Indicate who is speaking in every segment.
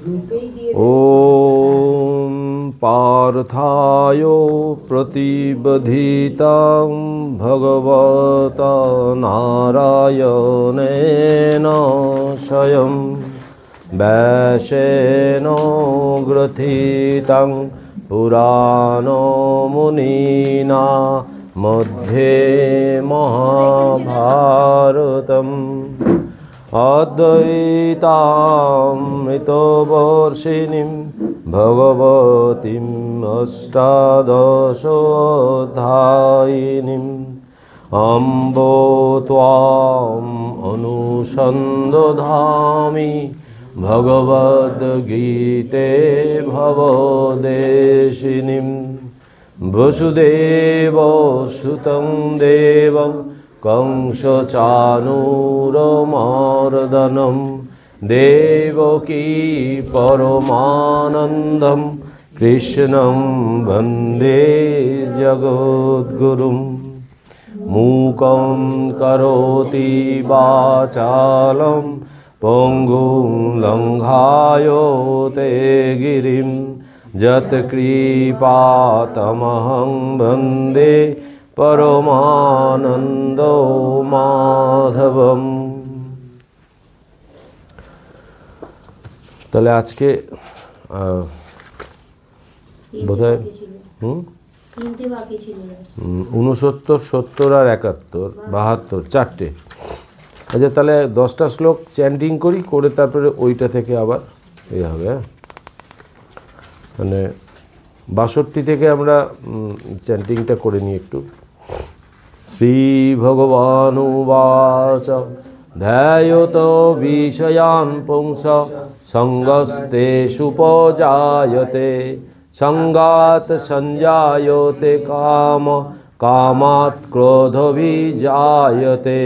Speaker 1: ॐ पार्थाय प्रतिबधितां भगवता नारायणेन स्वयं व्यासेन ग्रथितं पुराणो मुनिना मध्ये महाभारतम् अद्वैतामृतवर्षिणीं भगवतीम् अष्टादशोऽध्यायिनीम् अम्ब त्वाम् अनुसन्दधामि भगवद्गीते भवदेशिनीं वसुदेवसुतं देवं कंसचाणूरमर्दनं देवकी परमानन्दं कृष्णं वन्दे जगद्गुरुं मूकं करोति वाचालं पङ्गुं लङ्घायते गिरिं यत्कृपातमहं वन्दे परमानन्दो माधवम्। তাহলে আজকে বোধহয় 69, 70 আর 71, 72, চারটে। আচ্ছা, তাহলে 10টা শ্লোক চ্যান্টিং করি, করে তারপরে ওইটা থেকে আবার এই হবে। মানে 62 থেকে আমরা চ্যান্টিংটা করে নিই একটু। শ্রী ভগবানুবাচ ধ্যায়ত বিষয়ান পুংস সঙ্গস্তেষুপজায়তে সঙ্গাত সঞ্জায়তে কাম কামাৎ ক্রোধবিজায়তে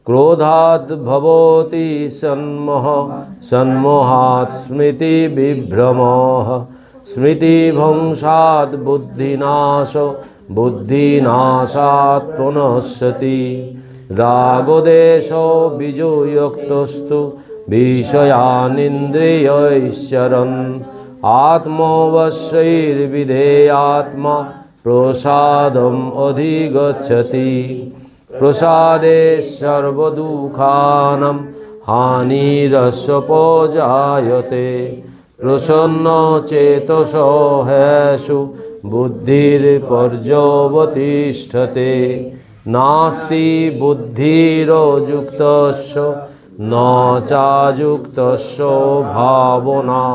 Speaker 1: ক্রোধাৎ ভবতি সন্মোহ সন্মোহাৎ স্মৃতি বিভ্রমঃ স্মৃতিভ্রংশাৎ বুদ্ধিনাশ বুদ্ধিনাশাৎ প্রণশ্যতি রাগদ্বেষো বিজুযুক্তস্তু বিষয়ানিন্দ্রিয়ৈশ্চরन् আত্মবশ্যৈর্বিধেয়াত্মা প্রসাদम् অধিগচ্ছতি প্রসাদে সর্বদুঃখানাং হানিরস্যোপজায়তে প্রসন্ন চেতসো হেষু বুদ্ধির পর্যবতিষ্ঠতে নাস্তি বুদ্ধিরযুক্তস্য ন চাযুক্তস্য ভাবনা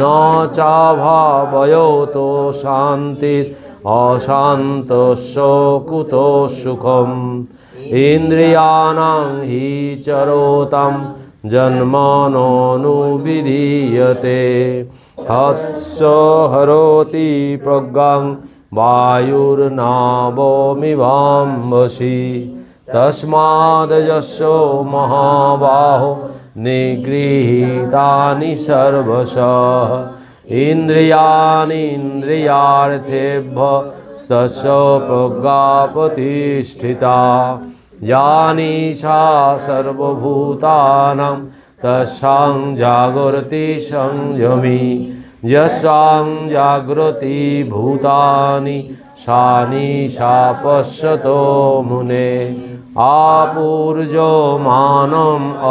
Speaker 1: ন চাভাবয়তো শান্তির অশান্তস্য কুতো সুখম ইন্দ্রিয়াণাং হি চরতাম জন্মনোনুবিধীয়তে হৎস হরতি প্রজ্ঞাং বায়ুর্নাবমিবাম্বসি তস্মাদজস্য মহাবাহো নিগৃহীতানি সর্বশঃ ইন্দ্রিয়াণীন্দ্রিয়ার্থেভ্যস্তস্য প্রজ্ঞা প্রতিষ্ঠিতা यानीशा सर्वभूतानां तस्यां जागर्ति संयमी यस्यां जागृति भूतानि सा निशा पश्यतो मुने आपूर्जमानम्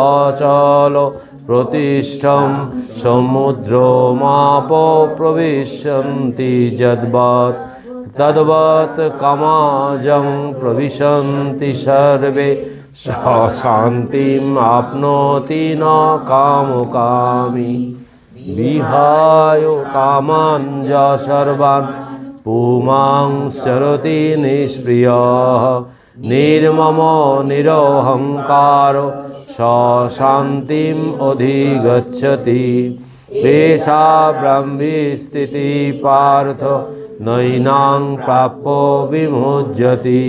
Speaker 1: अचल प्रतिष्ठं समुद्रमापो प्रविशन्ति यद्वत् तद्वत् कामाजं प्रविशन्ति सर्वे शान्तिम् आप्नोति न कामकामी विहाय कामान् च सर्वान् पुमांश्चरति निष्प्रियः निर्ममो निरहङ्कारो स शान्तिम् अधिगच्छति एषा ब्रह्मस्थितिः पार्थ नैनां प्राप्यो विमुह्यति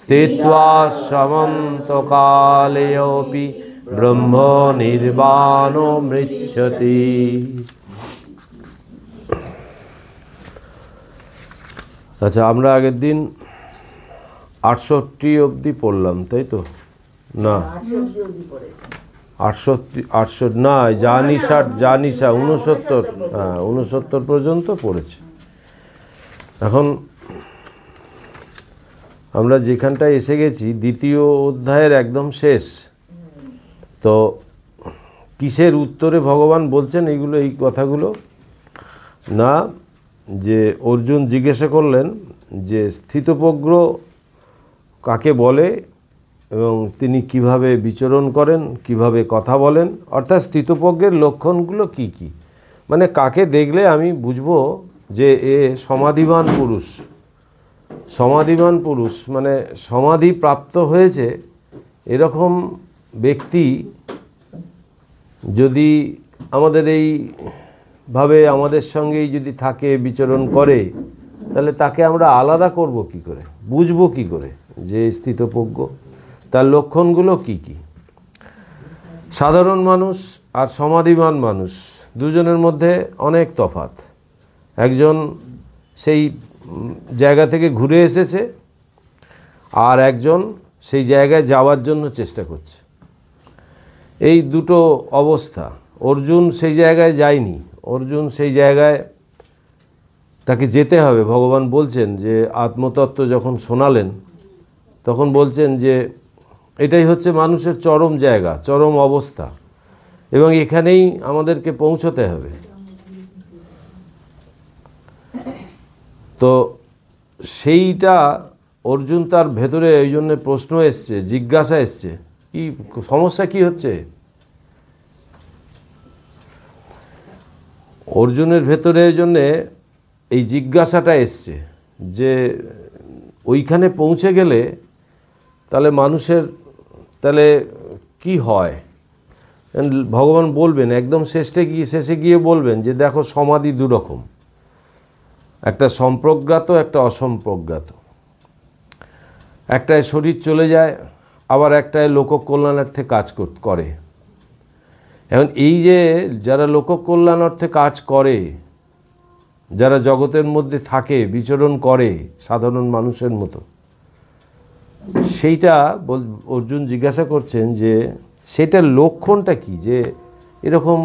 Speaker 1: स्थित्वा समन्तकालेऽपि ब्रह्म निर्वाणो मृच्छति। আচ্ছা, আমরা আগের দিন 68 অবধি পড়লাম, তাই তো? না, 800 না, জানিসা 69, হ্যাঁ 69 পর্যন্ত পড়েছে। এখন আমরা যেখানটায় এসে গেছি দ্বিতীয় অধ্যায়ের একদম শেষ, তো কিসের উত্তরে ভগবান বলছেন এইগুলো, এই কথাগুলো না, যে অর্জুন জিজ্ঞাসা করলেন যে স্থিতপ্রজ্ঞ কাকে বলে এবং তিনি কিভাবে বিচরণ করেন, কিভাবে কথা বলেন, অর্থাৎ স্থিতপ্রজ্ঞের লক্ষণগুলো কি কি, মানে কাকে দেখলে আমি বুঝবো যে এ সমাধিবান পুরুষ। সমাধিবান পুরুষ মানে সমাধি প্রাপ্ত হয়েছে এরকম ব্যক্তি যদি আমাদের এইভাবে আমাদের সঙ্গেই যদি থাকে, বিচরণ করে, তাহলে তাকে আমরা আলাদা করব কি করে, বুঝবো কি করে যে স্থিতপ্রজ্ঞ, তার লক্ষণগুলো কি কি। সাধারণ মানুষ আর সমাধিবান মানুষ দুজনের মধ্যে অনেক তফাৎ। একজন সেই জায়গা থেকে ঘুরে এসেছে, আর একজন সেই জায়গায় যাওয়ার জন্য চেষ্টা করছে। এই দুটো অবস্থা। অর্জুন সেই জায়গায় যায়নি, অর্জুন সেই জায়গায় তাকে যেতে হবে। ভগবান বলছেন যে আত্মতত্ত্ব যখন শোনালেন তখন বলছেন যে এটাই হচ্ছে মানুষের চরম জায়গা, চরম অবস্থা, এবং এখানেই আমাদেরকে পৌঁছতে হবে। তো সেইটা অর্জুন তার ভেতরে ওই জন্য প্রশ্ন এসছে, জিজ্ঞাসা এসছে, কি সমস্যা কি হচ্ছে। অর্জুনের ভেতরে ওই জন্যে এই জিজ্ঞাসাটা এসছে যে ওইখানে পৌঁছে গেলে তাহলে মানুষের তাহলে কি হয়। ভগবান বলবেন একদম শেষে গিয়ে বলবেন যে দেখো সমাধি দুরকম, একটা সম্প্রজ্ঞাত, একটা অসম্প্রজ্ঞাত। একটায় শরীর চলে যায়, আবার একটায় লোককল্যাণার্থে কাজ করে। এখন এই যে যারা লোককল্যাণার্থে কাজ করে, যারা জগতের মধ্যে থাকে, বিচরণ করে সাধারণ মানুষের মতো, সেইটা অর্জুন জিজ্ঞাসা করছেন যে সেটার লক্ষণটা কি, যে এরকম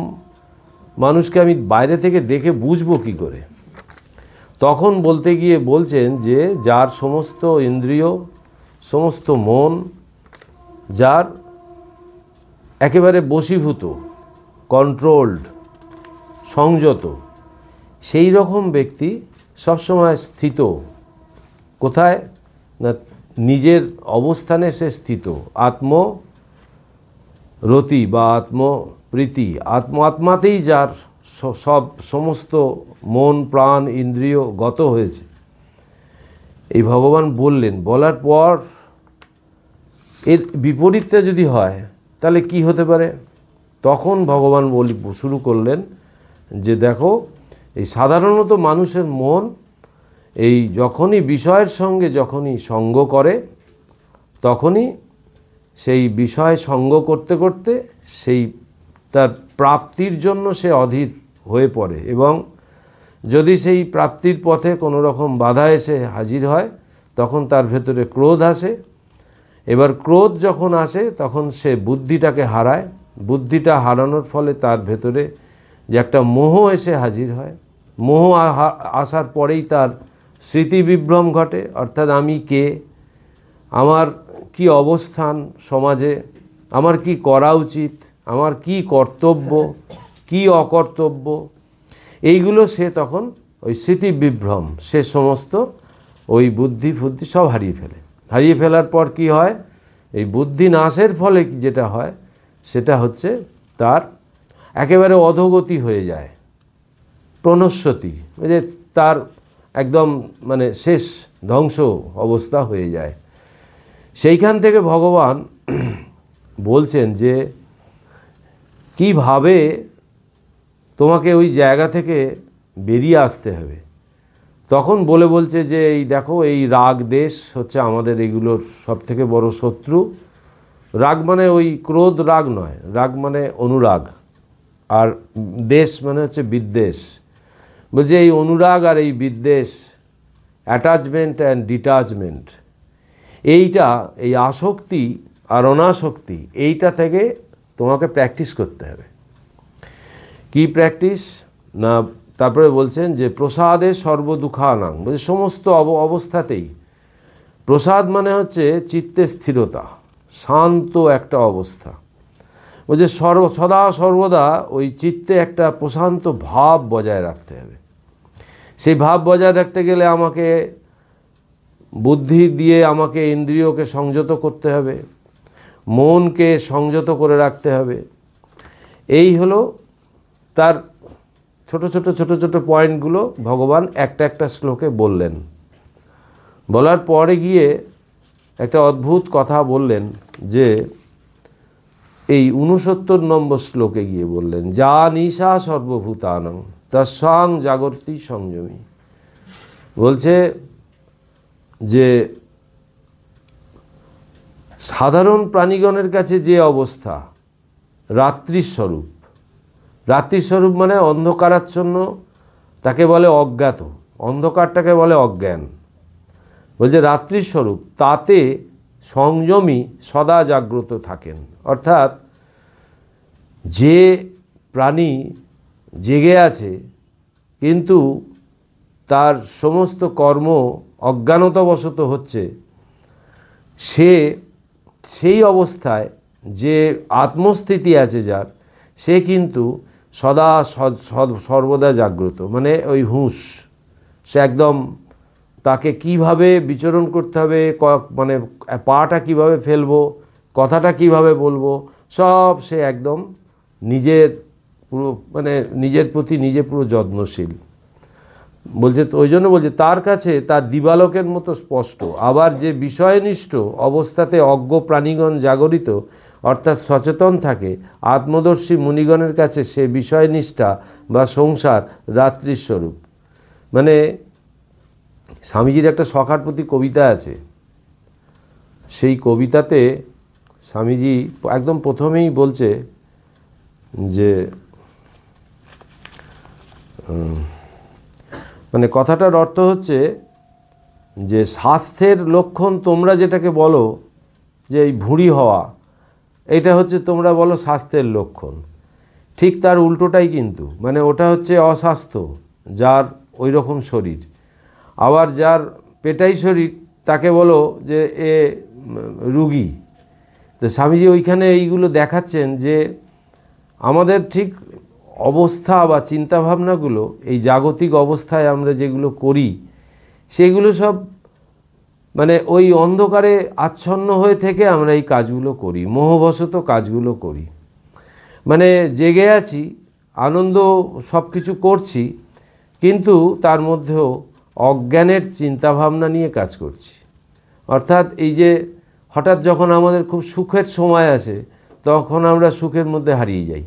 Speaker 1: মানুষকে আমি বাইরে থেকে দেখে বুঝবো কি করে। তখন বলতে গিয়ে বলছেন যে যার সমস্ত ইন্দ্রিয়, সমস্ত মন যার একেবারে বশীভূত, কন্ট্রোলড, সংযত, সেই রকম ব্যক্তি সবসময় স্থিত। কোথায় না, নিজের অবস্থানে সে স্থিত, আত্মরতি বা আত্মপ্রীতি, আত্মাতেই যার সমস্ত মন প্রাণ ইন্দ্রিয় গত হয়েছে। এই ভগবান বললেন, বলার পর এর বিপরীতটা যদি হয় তাহলে কি হতে পারে। তখন ভগবান শুরু করলেন যে দেখো এই সাধারণত মানুষের মন এই যখনই বিষয়ের সঙ্গে যখনই সঙ্গ করে, তখনই সেই বিষয় সঙ্গ করতে করতে সেই তার প্রাপ্তির জন্য সে অধীর হয়ে পড়ে, এবং যদি সেই প্রাপ্তির পথে কোনো রকম বাধা এসে হাজির হয় তখন তার ভেতরে ক্রোধ আসে। এবার ক্রোধ যখন আসে তখন সে বুদ্ধিটাকে হারায়, বুদ্ধিটা হারানোর ফলে তার ভেতরে যে একটা মোহ এসে হাজির হয়, মোহ আসার পরেই তার স্মৃতি বিভ্রম ঘটে, অর্থাৎ আমি কে, আমার কি অবস্থান সমাজে, আমার কি করা উচিত, আমার কি কর্তব্য, কি অকর্তব্য, এইগুলো সে তখন ওই স্মৃতি বিভ্রম, সে সমস্ত ওই বুদ্ধি ফুদ্ধি সব হারিয়ে ফেলে। হারিয়ে ফেলার পর কি হয়, এই বুদ্ধি নাশের ফলে যেটা হয় সেটা হচ্ছে তার একেবারে অধোগতি হয়ে যায়, প্রণস্বতী, যে তার একদম মানে শেষ ধ্বংস অবস্থা হয়ে যায়। সেইখান থেকে ভগবান বলছেন যে কিভাবে তোমাকে ওই জায়গা থেকে বেরিয়ে আসতে হবে। তখন বলছে যে এই দেখো এই রাগ দেশ হচ্ছে আমাদের এগুলোর সবথেকে বড় শত্রু। রাগ মানে ওই ক্রোধ রাগ নয়, রাগ মানে অনুরাগ, আর দেশ মানে হচ্ছে বিদ্বেষ। বলছে এই অনুরাগ আর এই বিদ্বেষ, অ্যাটাচমেন্ট অ্যান্ড ডিটাচমেন্ট, এইটা এই আসক্তি আর অনাসক্তি, এইটা থেকে তোমাকে প্র্যাকটিস করতে হবে। কি প্র্যাকটিস না, তারপরে বলছেন যে প্রসাদে সর্বদুঃখানাং, বলছে সমস্ত অবস্থাতেই। প্রসাদ মানে হচ্ছে চিত্তে স্থিরতা, শান্ত একটা অবস্থা। বলছে সদা সর্বদা ওই চিত্তে একটা প্রশান্ত ভাব বজায় রাখতে হবে। সেই ভাব বজায় রাখতে গেলে আমাকে বুদ্ধি দিয়ে আমাকে ইন্দ্রিয়কে সংযত করতে হবে, মনকে সংযত করে রাখতে হবে। এই হলো তার ছোট ছোট পয়েন্টগুলো ভগবান একটা একটা শ্লোকে বললেন। বলার পরে গিয়ে একটা অদ্ভুত কথা বললেন, যে এই 69 নম্বর শ্লোকে গিয়ে বললেন, যা নিশা সর্বভূতানাং তস্যাং জাগর্তি সংযমী। বলছে যে সাধারণ প্রাণীগণের কাছে যে অবস্থা রাত্রির স্বরূপ, রাত্রির স্বরূপ মানে অন্ধকারাচ্ছন্ন, তাকে বলে অজ্ঞাত, অন্ধকারটাকে বলে অজ্ঞান। বলছে রাত্রির স্বরূপ, তাতে সংযমী সদা জাগ্রত থাকেন। অর্থাৎ যে প্রাণী জেগে আছে কিন্তু তার সমস্ত কর্ম অজ্ঞানতাবশত হচ্ছে, সেই অবস্থায় যে আত্মস্থিতি আছে যার, সে কিন্তু সদা সর্বদা জাগ্রত, মানে ওই হুঁশ, সে একদম তাকে কিভাবে বিচরণ করতে হবে, মানে পাটা কিভাবে ফেলবো, কথাটা কিভাবে বলবো, সব সে একদম নিজের পুরো মানে নিজের প্রতি নিজে পুরো যত্নশীল। বলছে তো ওই জন্য বলছে তার কাছে তার দিবালোকের মতো স্পষ্ট। আবার যে বিষয়নিষ্ঠ অবস্থাতে অজ্ঞ প্রাণীগণ জাগরিত অর্থাৎ সচেতন থাকে, আত্মদর্শী মুনিগণের কাছে সে বিষয়নিষ্ঠা বা সংসার রাত্রির স্বরূপ। মানে স্বামীজির একটা সখার প্রতি কবিতা আছে, সেই কবিতাতে স্বামীজি একদম প্রথমেই বলছে যে মানে কথাটার অর্থ হচ্ছে যে স্বাস্থ্যের লক্ষণ তোমরা যেটাকে বলো যে এই ভুঁড়ি হওয়া, এটা হচ্ছে তোমরা বলো স্বাস্থ্যের লক্ষণ, ঠিক তার উল্টোটাই কিন্তু, মানে ওটা হচ্ছে অস্বাস্থ্য, যার ওই রকম শরীর। আবার যার পেটাই শরীর তাকে বলো যে এ রুগী। তো স্বামীজি ওইখানে এইগুলো দেখাচ্ছেন যে আমাদের ঠিক অবস্থা বা চিন্তাভাবনাগুলো এই জাগতিক অবস্থায় আমরা যেগুলো করি, সেগুলো সব মানে ওই অন্ধকারে আচ্ছন্ন হয়ে থেকে আমরা এই কাজগুলো করি, মোহবশত কাজগুলো করি। মানে জেগে আছি, আনন্দ সব কিছু করছি, কিন্তু তার মধ্যেও অজ্ঞানের চিন্তাভাবনা নিয়ে কাজ করছি। অর্থাৎ এই যে হঠাৎ যখন আমাদের খুব সুখের সময় আসে, তখন আমরা সুখের মধ্যে হারিয়ে যাই।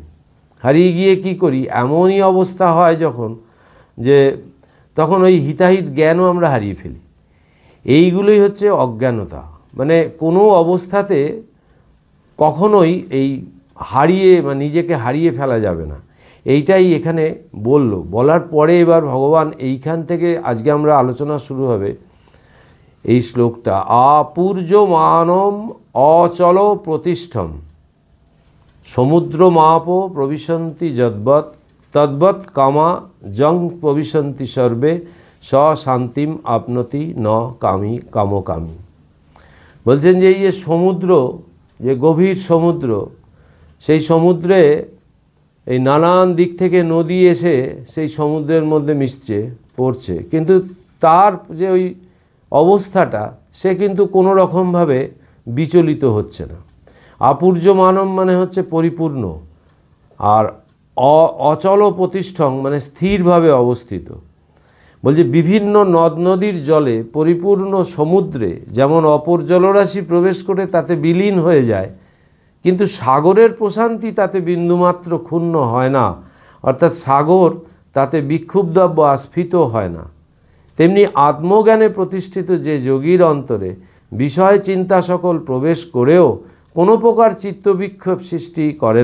Speaker 1: হারিয়ে গিয়ে কি করি, এমনই অবস্থা হয় যখন যে তখন ওই হিতাহিত জ্ঞানও আমরা হারিয়ে ফেলি। এইগুলোই হচ্ছে অজ্ঞানতা। মানে কোনো অবস্থাতে কখনোই এই হারিয়ে বা নিজেকে হারিয়ে ফেলা যাবে না, এইটাই এখানে বলার পরে এবার ভগবান এইখান থেকে আজকে আমরা আলোচনা শুরু হবে। এই শ্লোকটা আপূর্যমানম অচল প্রতিষ্ঠম সমুদ্র মাপ প্রবিশন্তি যদ্বৎ তদ্বৎ কামা জং প্রবিশন্তি সর্বে স শান্তিম আপনতি ন কামী কামকামী। বলছেন যে এই যে সমুদ্র, যে গভীর সমুদ্র, সেই সমুদ্রে এই নানান দিক থেকে নদী এসে সেই সমুদ্রের মধ্যে মিশছে, পড়ছে, কিন্তু তার যে ওই অবস্থাটা, সে কিন্তু কোনো রকমভাবে বিচলিত হচ্ছে না। আপূর্যমানম মানে হচ্ছে পরিপূর্ণ, আর অচল প্রতিষ্ঠং মানে স্থিরভাবে অবস্থিত। বলছে বিভিন্ন নদ নদীর জলে পরিপূর্ণ সমুদ্রে যেমন অপর জলরাশি প্রবেশ করে তাতে বিলীন হয়ে যায়, কিন্তু সাগরের প্রশান্তি তাতে বিন্দুমাত্র ক্ষুণ্ণ হয় না, অর্থাৎ সাগর তাতে বিক্ষুব্ধ বা স্ফীত হয় না। তেমনি আত্মজ্ঞানে প্রতিষ্ঠিত যে যোগীর অন্তরে বিষয় চিন্তা সকল প্রবেশ করেও কোনো প্রকার চিত্তবিক্ষোভ সৃষ্টি করে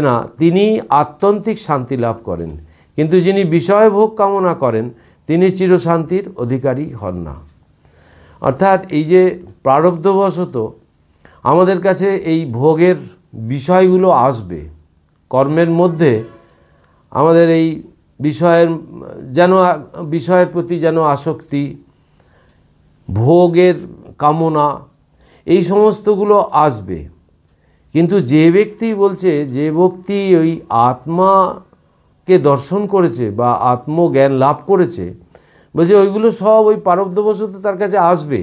Speaker 1: না, তিনি আত্যন্তিক শান্তি লাভ করেন। কিন্তু যিনি বিষয় ভোগ কামনা করেন তিনি চিরশান্তির অধিকারী হন না। অর্থাৎ এই যে প্রারব্ধবশত আমাদের কাছে এই ভোগের বিষয়গুলো আসবে। কর্মের মধ্যে আমাদের এই বিষয়ের প্রতি যেন আসক্তি, ভোগের কামনা, এই সমস্তগুলো আসবে। কিন্তু যে ব্যক্তি ওই আত্মাকে দর্শন করেছে বা আত্মজ্ঞান লাভ করেছে, বলছে ওইগুলো সব ওই প্রারব্ধবশত তার কাছে আসবে,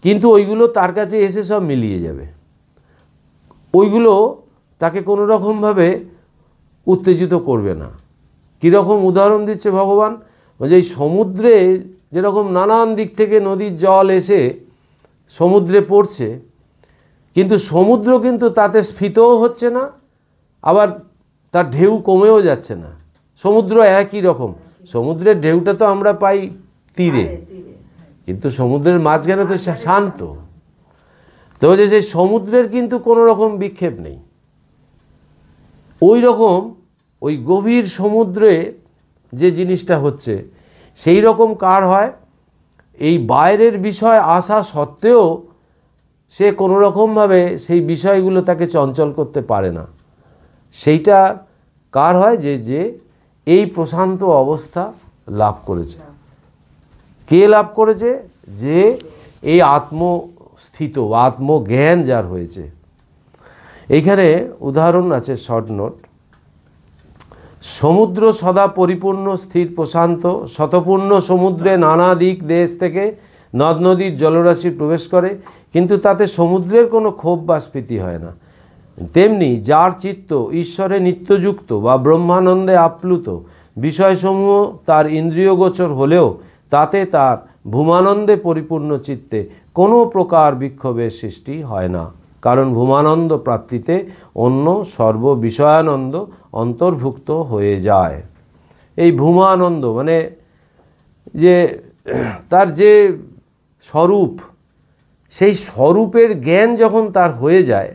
Speaker 1: কিন্তু ওইগুলো তার কাছে এসে সব মিলিয়ে যাবে। ওইগুলো তাকে কোনো রকমভাবে উত্তেজিত করবে না। কীরকম উদাহরণ দিচ্ছে ভগবান, যে এই সমুদ্রে যেরকম নানান দিক থেকে নদীর জল এসে সমুদ্রে পড়ছে, কিন্তু সমুদ্র কিন্তু তাতে স্ফীতও হচ্ছে না, আবার তার ঢেউ কমেও যাচ্ছে না। সমুদ্র একই রকম। সমুদ্রের ঢেউটা তো আমরা পাই তীরে, কিন্তু সমুদ্রের মাঝখানে তো শান্ত। তো যে সেই সমুদ্রের কিন্তু কোনো রকম বিক্ষেপ নেই। ওই রকম ওই গভীর সমুদ্রে যে জিনিসটা হচ্ছে, সেই রকম কার হয়, এই বাইরের বিষয় আসা সত্ত্বেও সে কোনো রকমভাবে সেই বিষয়গুলো তাকে চঞ্চল করতে পারে না। সেইটা কার হয়, যে এই প্রশান্ত অবস্থা লাভ করেছে। কে লাভ করেছে? যে এই আত্মস্থিত আত্মজ্ঞান যার হয়েছে। এইখানে উদাহরণ আছে, শর্ট নোট। সমুদ্র সদা পরিপূর্ণ স্থির প্রশান্ত, শতপূর্ণ সমুদ্রে নানা দিক দেশ থেকে নদ নদীর জলরাশি প্রবেশ করে, কিন্তু তাতে সমুদ্রের কোনো ক্ষোভ বা স্ফীতি হয় না। তেমনি যার চিত্ত ঈশ্বরে নিত্যযুক্ত বা ব্রহ্মানন্দে আপ্লুত, বিষয়সমূহ তার ইন্দ্রিয়গোচর হলেও তাতে তার ভূমানন্দে পরিপূর্ণ চিত্তে কোনো প্রকার বিক্ষোভের সৃষ্টি হয় না, কারণ ভূমানন্দ প্রাপ্তিতে অন্য সর্ববিষয়ানন্দ অন্তর্ভুক্ত হয়ে যায়। এই ভূমানন্দ মানে যে তার যে স্বরূপ, সেই স্বরূপের জ্ঞান যখন তার হয়ে যায়,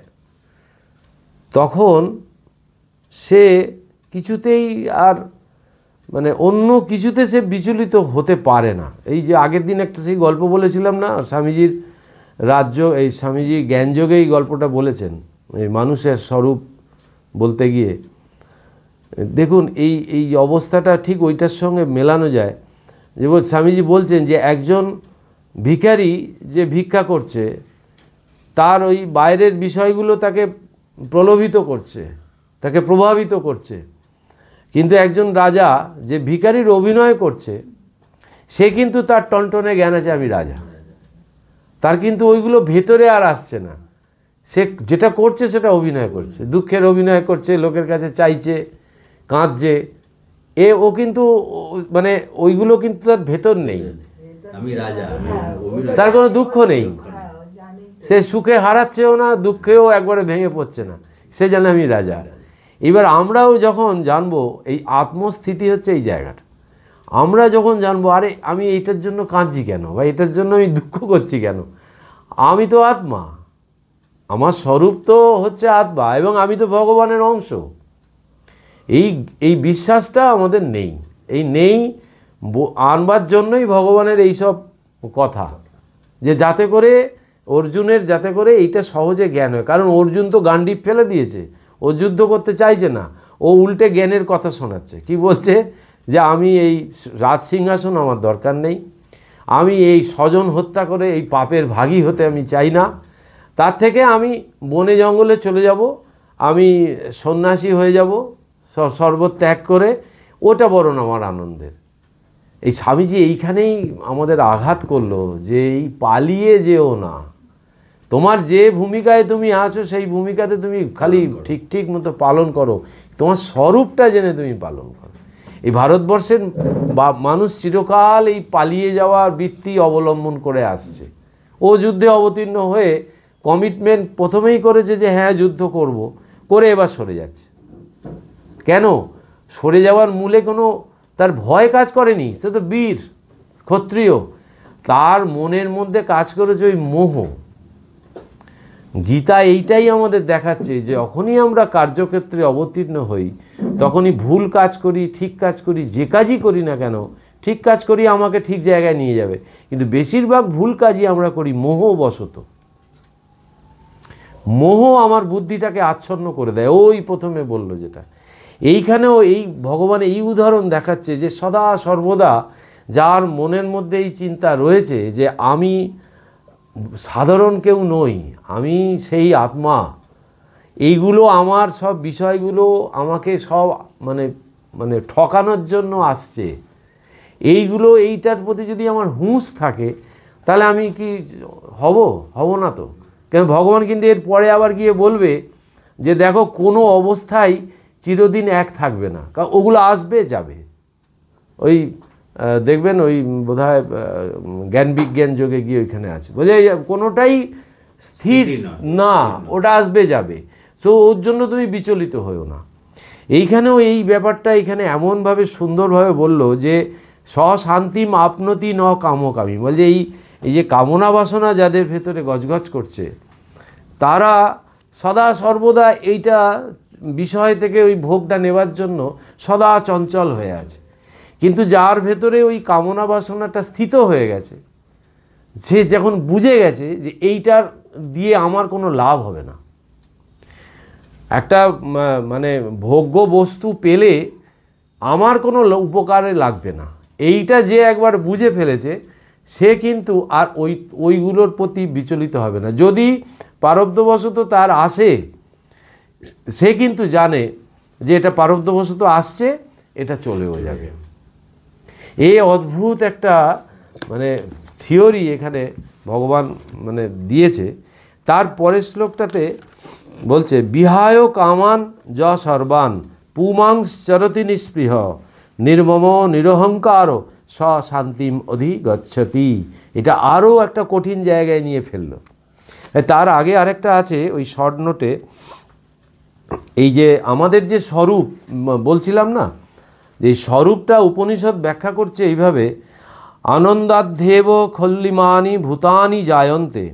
Speaker 1: তখন সে কিছুতেই আর মানে অন্য কিছুতে সে বিচলিত হতে পারে না। এই যে আগের দিন একটা সেই গল্প বলেছিলাম না, স্বামীজির এই স্বামীজি জ্ঞানযোগে এই গল্পটা বলেছেন, এই মানুষের স্বরূপ বলতে গিয়ে দেখুন এই অবস্থাটা ঠিক ওইটার সঙ্গে মেলানো যায়। যে স্বামীজি বলছেন যে একজন ভিখারি যে ভিক্ষা করছে, তার ওই বাইরের বিষয়গুলো তাকে প্রলোভিত করছে, তাকে প্রভাবিত করছে, কিন্তু একজন রাজা যে ভিখারির অভিনয় করছে, সে কিন্তু তার টনটনে জ্ঞান আছে আমি রাজা, তার কিন্তু ওইগুলো ভেতরে আর আসছে না। সে যেটা করছে সেটা অভিনয় করছে, দুঃখের অভিনয় করছে, লোকের কাছে চাইছে, কাঁদছে, ও কিন্তু মানে ওইগুলো কিন্তু তার ভেতর নেই,
Speaker 2: আমি রাজা,
Speaker 1: তার কোনো দুঃখ নেই, সে সুখে হারাচ্ছেও না, দুঃখেও একবারে ভেঙে পড়ছে না, সে জানে আমি রাজা। এবার আমরাও যখন জানবো এই আত্মস্থিতি হচ্ছে এই জায়গাটা, আমরা যখন জানবো আরে আমি এইটার জন্য কাঁদছি কেন, বা এটার জন্য আমি দুঃখ করছি কেন, আমি তো আত্মা, আমার স্বরূপ তো হচ্ছে আত্মা, এবং আমি তো ভগবানের অংশ। এই বিশ্বাসটা আমাদের নেই। এই নেই আনবার জন্যই ভগবানের এই সব কথা, যে যাতে করে অর্জুনের যাতে করে এইটা সহজে জ্ঞান হয়। কারণ অর্জুন তো গান্ডীব ফেলে দিয়েছে, ও যুদ্ধ করতে চাইছে না, ও উল্টে জ্ঞানের কথা শোনাচ্ছে। কি বলছে? যে আমি এই রাজ সিংহাসন আমার দরকার নেই, আমি এই স্বজন হত্যা করে এই পাপের ভাগী হতে আমি চাই না, তার থেকে আমি বনে জঙ্গলে চলে যাব, আমি সন্ন্যাসী হয়ে যাব সর্বত্যাগ করে, ওটা বরং আমার আনন্দের। এই স্বামীজি এইখানেই আমাদের আঘাত করলো, যে এই পালিয়ে যেও না, তোমার যে ভূমিকায় তুমি আছো সেই ভূমিকাতে তুমি খালি ঠিক মতো পালন করো, তোমার স্বরূপটা জেনে তুমি পালন করো। এই ভারতবর্ষের মানুষ চিরকাল এই পালিয়ে যাওয়ার বৃত্তি অবলম্বন করে আসছে। ও যুদ্ধে অবতীর্ণ হয়ে কমিটমেন্ট প্রথমেই করেছে যে হ্যাঁ যুদ্ধ করব, করে এবার সরে যাচ্ছে। কেন সরে যাওয়ার মূলে কোনো তার ভয় কাজ করেনি, সে তো বীর ক্ষত্রিয়, তার মনের মধ্যে কাজ করেছে ওই মোহ। গীতা এইটাই আমাদের দেখাচ্ছে যে যখনই আমরা কার্যক্ষেত্রে অবতীর্ণ হই, তখনই ভুল কাজ করি, ঠিক কাজ করি, যে কাজই করি না কেন, ঠিক কাজ করি আমাকে ঠিক জায়গায় নিয়ে যাবে, কিন্তু বেশিরভাগ ভুল কাজই আমরা করি মোহবশত। মোহ আমার বুদ্ধিটাকে আচ্ছন্ন করে দেয়। ওই প্রথমে বলল যেটা, এইখানেও এই ভগবান এই উদাহরণ দেখাচ্ছে যে সদা সর্বদা যার মনের মধ্যে এই চিন্তা রয়েছে যে আমি সাধারণ কেউ নই, আমি সেই আত্মা, এইগুলো আমার সব বিষয়গুলো আমাকে সব মানে মানে ঠকানোর জন্য আসছে, এইটার প্রতি যদি আমার হুঁশ থাকে তাহলে আমি কি হব না তো। কেন ভগবান কিন্তু এর পরে আবার গিয়ে বলবে যে দেখো কোনো অবস্থায় চিরদিন এক থাকবে না, কারণ ওগুলো আসবে যাবে। ওই দেখবেন ওই বোধহয় জ্ঞান বিজ্ঞান যোগে গিয়ে ওইখানে আছে, বলে কোনোটাই স্থির না, ওটা আসবে যাবে। তো ওর জন্য তুমি বিচলিত হও না। এইখানেও এই ব্যাপারটা এখানে এমনভাবে সুন্দরভাবে বলল যে শান্তিম আপনতি ন কামকামী, বলছে এই যে কামনা বাসনা যাদের ভেতরে গজগজ করছে তারা সদা সর্বদা এইটা বিষয় থেকে ওই ভোগটা নেবার জন্য সদা চঞ্চল হয়ে আছে। কিন্তু যার ভেতরে ওই কামনা বাসনাটা স্থিত হয়ে গেছে, সে যখন বুঝে গেছে যে এইটার দিয়ে আমার কোনো লাভ হবে না, একটা মানে ভোগ্য বস্তু পেলে আমার কোনো উপকারে লাগবে না, এইটা যে একবার বুঝে ফেলেছে সে কিন্তু আর ওইগুলোর প্রতি বিচলিত হবে না। যদি প্রারব্ধবশত তার আসে, সে কিন্তু জানে যে এটা প্রারব্ধবশত আসছে, এটা চলেও যাবে। এই অদ্ভুত একটা মানে থিওরি এখানে ভগবান মানে দিয়েছে। তার পরের শ্লোকটাতে বলছে বিহায় কামান য সর্বান পুমাংস চরতি নিস্পৃহ নির্মম নিরহংকার স শান্তিম অধিগচ্ছতি। এটা আরও একটা কঠিন জায়গায় নিয়ে ফেলল। তার আগে আরেকটা আছে ওই শর্ট নোটে, এই যে আমাদের যে স্বরূপ বলছিলাম না, যে স্বরূপটা উপনিষদ ব্যাখ্যা করছে এইভাবে, আনন্দাধ্যেব খল্লিমানি ভূতানি জায়ন্তে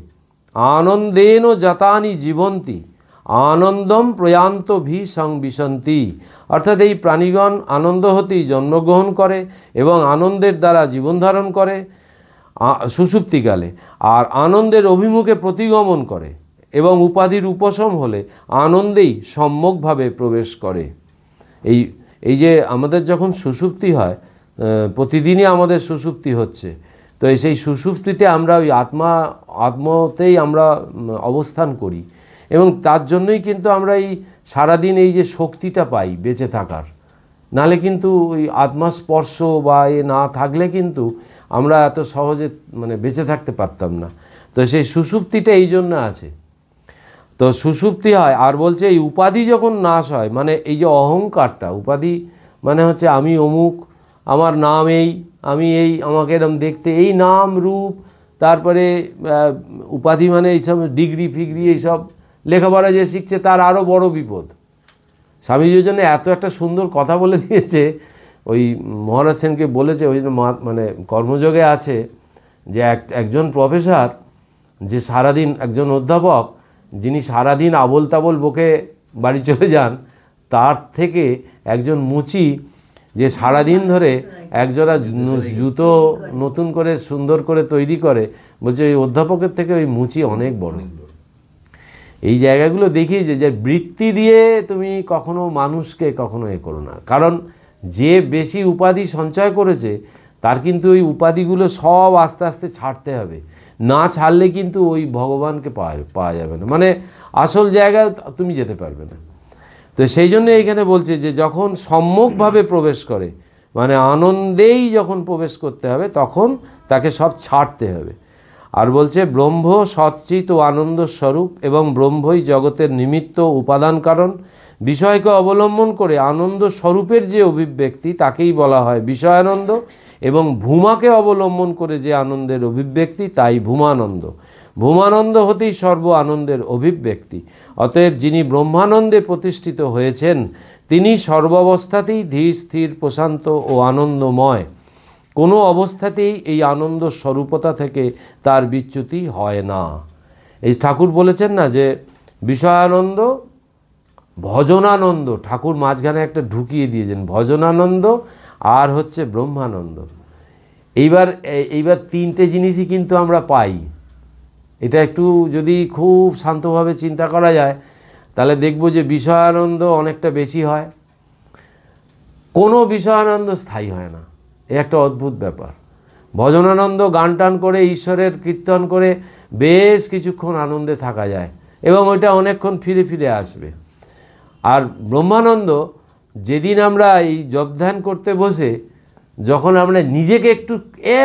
Speaker 1: আনন্দেন জাতানি জীবন্তি আনন্দম প্রয়ান্ত ভি সংবিশন্তি। অর্থাৎ এই প্রাণীগণ আনন্দ হতেই জন্মগ্রহণ করে এবং আনন্দের দ্বারা জীবন ধারণ করে সুষুপ্তিকালে, আর আনন্দের অভিমুখে প্রতিগমন করে এবং উপাধির উপশম হলে আনন্দেই সম্যকভাবে প্রবেশ করে। এই যে আমাদের যখন সুষুপ্তি হয়, প্রতিদিনই আমাদের সুষুপ্তি হচ্ছে, তো সেই সুষুপ্তিতে আমরা ওই আত্মাতেই আমরা অবস্থান করি এবং তার জন্যই কিন্তু আমরা এই সারাদিন এই যে শক্তিটা পাই বেঁচে থাকার। নাহলে কিন্তু ওই আত্মাস্পর্শ বা না থাকলে কিন্তু আমরা এত সহজে মানে বেঁচে থাকতে পারতাম না। তো সেই সুষুপ্তিটা এই জন্য আছে। তো সুষুপ্তি হয়, আর বলছে এই উপাধি যখন নাশ হয়, মানে এই যে অহংকারটা, উপাধি মানে হচ্ছে আমি অমুক, আমার নাম এই, আমি এই, আমাকে এরকম দেখতে, এই নাম রূপ, তারপরে উপাধি মানে এইসব ডিগ্রি ফিগ্রি এইসব লেখাপড়া যে শিখছে তার আরও বড় বিপদ। স্বামীজির জন্য এত একটা সুন্দর কথা বলে দিয়েছে, ওই মহারাজ সেনকে বলেছে, ওই জন্য মানে কর্মযোগে আছে যে একজন প্রফেসর যে সারাদিন, একজন অধ্যাপক যিনি সারাদিন আবোল তাবোল বকে বাড়ি চলে যান, তার থেকে একজন মুচি যে সারাদিন ধরে একজোড়া জুতো নতুন করে সুন্দর করে তৈরি করে, বলছে ওই অধ্যাপকের থেকে ওই মুচি অনেক বড়। এই জায়গাগুলো দেখিয়েছে যে বৃত্তি দিয়ে তুমি কখনো মানুষকে কখনো করো না, কারণ যে বেশি উপাধি সঞ্চয় করেছে তার কিন্তু ওই উপাধিগুলো সব আস্তে আস্তে ছাড়তে হবে, না ছাড়লে কিন্তু ওই ভগবানকে পাওয়া যাবে না, মানে আসল জায়গায় তুমি যেতে পারবে না। তো সেই জন্য এইখানে বলছে যে যখন সম্যকভাবে প্রবেশ করে, মানে আনন্দেই যখন প্রবেশ করতে হবে, তখন তাকে সব ছাড়তে হবে। আর বলছে ব্রহ্ম সচ্চিত ও আনন্দ স্বরূপ এবং ব্রহ্মই জগতের নিমিত্ত উপাদান কারণ। বিষয়কে অবলম্বন করে আনন্দ স্বরূপের যে অভিব্যক্তি তাকেই বলা হয় বিষয়ানন্দ, এবং ভূমাকে অবলম্বন করে যে আনন্দের অভিব্যক্তি তাই ভূমানন্দ। ভূমানন্দ হতেই সর্ব আনন্দের অভিব্যক্তি। অতএব যিনি ব্রহ্মানন্দে প্রতিষ্ঠিত হয়েছেন তিনি সর্বাবস্থাতেই ধীর স্থির প্রশান্ত ও আনন্দময়। কোনো অবস্থাতেই এই আনন্দ স্বরূপতা থেকে তার বিচ্যুতি হয় না। এই ঠাকুর বলেছেন না যে বিষয়ানন্দ ভজনানন্দ, ঠাকুর মাঝখানে একটা ঢুকিয়ে দিয়েছেন, ভজনানন্দ আর হচ্ছে ব্রহ্মানন্দ। এইবার তিনটে জিনিসই কিন্তু আমরা পাই এটা একটু যদি খুব শান্তভাবে চিন্তা করা যায় তাহলে দেখব যে বিষয়ানন্দ অনেকটা বেশি হয়, কোনো বিষয়ানন্দ স্থায়ী হয় না। এ একটা অদ্ভুত ব্যাপার। ভজনানন্দ গান টান করে ঈশ্বরের কীর্তন করে বেশ কিছুক্ষণ আনন্দে থাকা যায় এবং ওইটা অনেকক্ষণ ফিরে ফিরে আসবে। আর ব্রহ্মানন্দ, যেদিন আমরা এই জপ ধ্যান করতে বসে যখন আমরা নিজেকে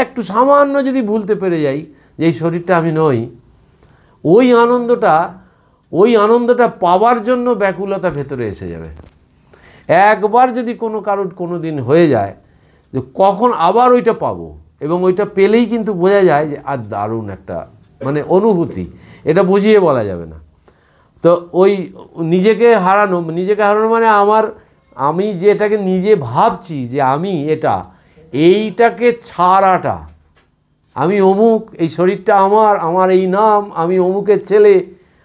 Speaker 1: একটু সামান্য যদি ভুলতে পেরে যাই যে এই শরীরটা আমি নই, ওই আনন্দটা পাওয়ার জন্য ব্যাকুলতা ভেতরে এসে যাবে। একবার যদি কারোর কোনো দিন হয়ে যায় যে কখন আবার ওইটা পাবো, এবং ওইটা পেলেই কিন্তু বোঝা যায় যে আর দারুণ একটা অনুভূতি, এটা বুঝিয়ে বলা যাবে না। তো ওই নিজেকে হারানো মানে আমি যেটাকে নিজে ভাবছি যে আমি এইটাকে ছাড়াটা, আমি অমুক, এই শরীরটা আমার এই নাম, আমি অমুকের ছেলে,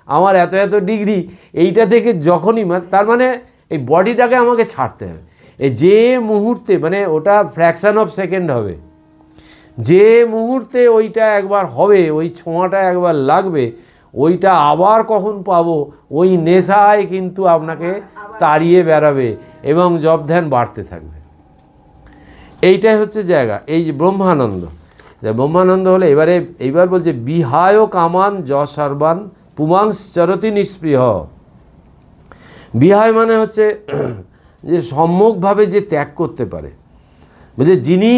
Speaker 1: আমার এত এত ডিগ্রি, এইটা থেকে যখনই তার এই বডিটাকে আমাকে ছাড়তে হবে। যে মুহূর্তে ওটা ফ্র্যাকশান অফ সেকেন্ড হবে, যে মুহূর্তে ওইটা একবার হবে, ওই ছোঁয়াটা একবার লাগবে, ওইটা আবার কখন পাবো, ওই নেশায় কিন্তু আপনাকে তাড়িয়ে বেড়াবে এবং জপ ধ্যান বাড়তে থাকবে। এইটাই হচ্ছে জায়গা। এই যে ব্রহ্মানন্দ হলে এইবার বলছে বিহায় কামান যশর্বান পুমাংস চরতি নিষ্পৃহ। বিহায় মানে হচ্ছে যে সম্যকভাবে যে ত্যাগ করতে পারে, বুঝলে, যিনি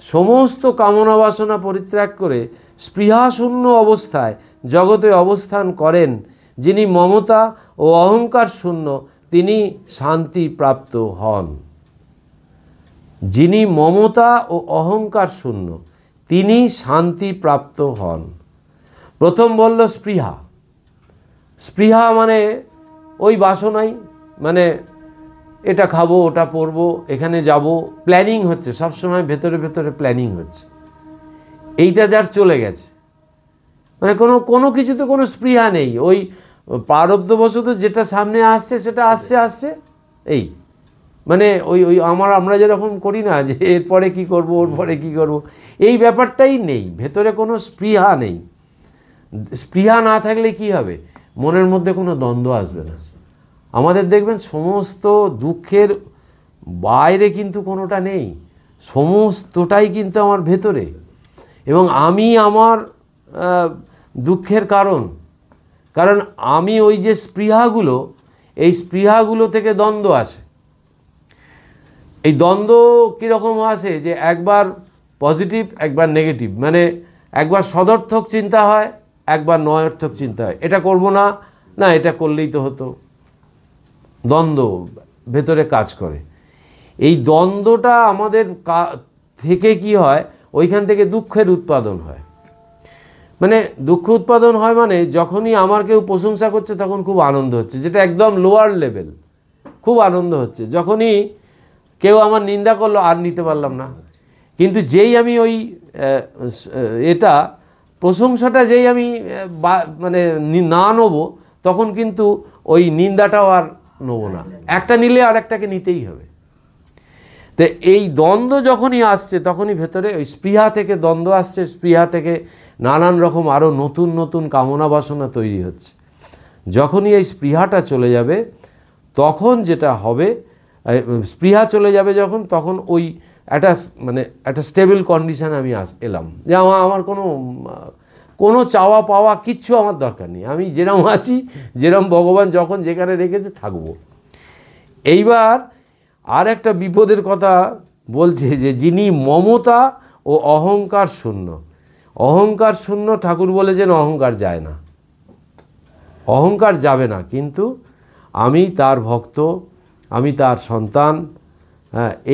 Speaker 1: সমস্ত কামনা বাসনা পরিত্যাগ করে স্পৃহাশূন্য অবস্থায় জগতে অবস্থান করেন, যিনি মমতা ও অহংকার শূন্য, তিনি শান্তি প্রাপ্ত হন। যিনি মমতা ও অহংকার শূন্য, তিনি শান্তি প্রাপ্ত হন। প্রথম বলল স্পৃহা ওই বাসনাই, এটা খাবো, ওটা পরবো, এখানে যাব, প্ল্যানিং হচ্ছে সবসময়, ভেতরে ভেতরে প্ল্যানিং হচ্ছে। এইটা যার চলে গেছে, কোনো কিছুতে কোনো স্পৃহা নেই, ওই প্রারব্ধবশত যেটা সামনে আসছে সেটা আসছে এই ওই আমরা যেরকম করি না যে এরপরে কি করব, ওর পরে কী করবো, এই ব্যাপারটাই নেই, ভেতরে কোনো স্পৃহা নেই। স্পৃহা না থাকলে কি হবে, মনের মধ্যে কোনো দ্বন্দ্ব আসবে না। আমাদের দেখবেন সমস্ত দুঃখের বাইরে কিন্তু কোনোটা নেই, সমস্তটাই কিন্তু আমার ভেতরে, এবং আমি আমার দুঃখের কারণ আমি ওই যে এই স্পৃহাগুলো থেকে দ্বন্দ্ব আসে। এই দ্বন্দ্ব কীরকম আসে যে একবার পজিটিভ, একবার নেগেটিভ, একবার সদর্থক চিন্তা হয়, একবার নয়ার্থক চিন্তা হয়, এটা করব না, এটা করলেই তো হতো। দ্বন্দ্ব ভেতরে কাজ করে। এই দ্বন্দ্বটা আমাদের থেকে কি হয়, ওইখান থেকে দুঃখের উৎপাদন হয়। দুঃখ উৎপাদন হয় যখনই আমার কেউ প্রশংসা করছে তখন খুব আনন্দ হচ্ছে, যেটা একদম লোয়ার লেভেল, খুব আনন্দ হচ্ছে। যখনই কেউ আমার নিন্দা করলো আর নিতে পারলাম না, কিন্তু যেই আমি ওই প্রশংসাটা যেই আমি না নেবো, তখন কিন্তু ওই নিন্দাটাও আর নেবো না, একটা নিলে আর একটাকে নিতেই হবে। তো এই দ্বন্দ্ব যখনই আসছে তখনই ভেতরে ওই স্পৃহা থেকে দ্বন্দ্ব আসছে, স্পৃহা থেকে নানান রকম আরও নতুন নতুন কামনা বাসনা তৈরি হচ্ছে। যখনই এই স্পৃহাটা চলে যাবে তখন যেটা হবে, স্পৃহা চলে যাবে যখন, তখন ওই একটা স্টেবল কন্ডিশানে আমি এলাম, যে আমার কোনো চাওয়া পাওয়া কিচ্ছু আমার দরকার নেই, আমি যেরকম আছি, যেরকম ভগবান যখন যেখানে রেখেছে থাকবো। এইবার আর একটা বিপদের কথা বলছে যে যিনি মমতা ও অহংকার শূন্য, ঠাকুর বলেছেন অহংকার যায় না, অহংকার যাবে না, কিন্তু আমি তার ভক্ত, আমি তার সন্তান,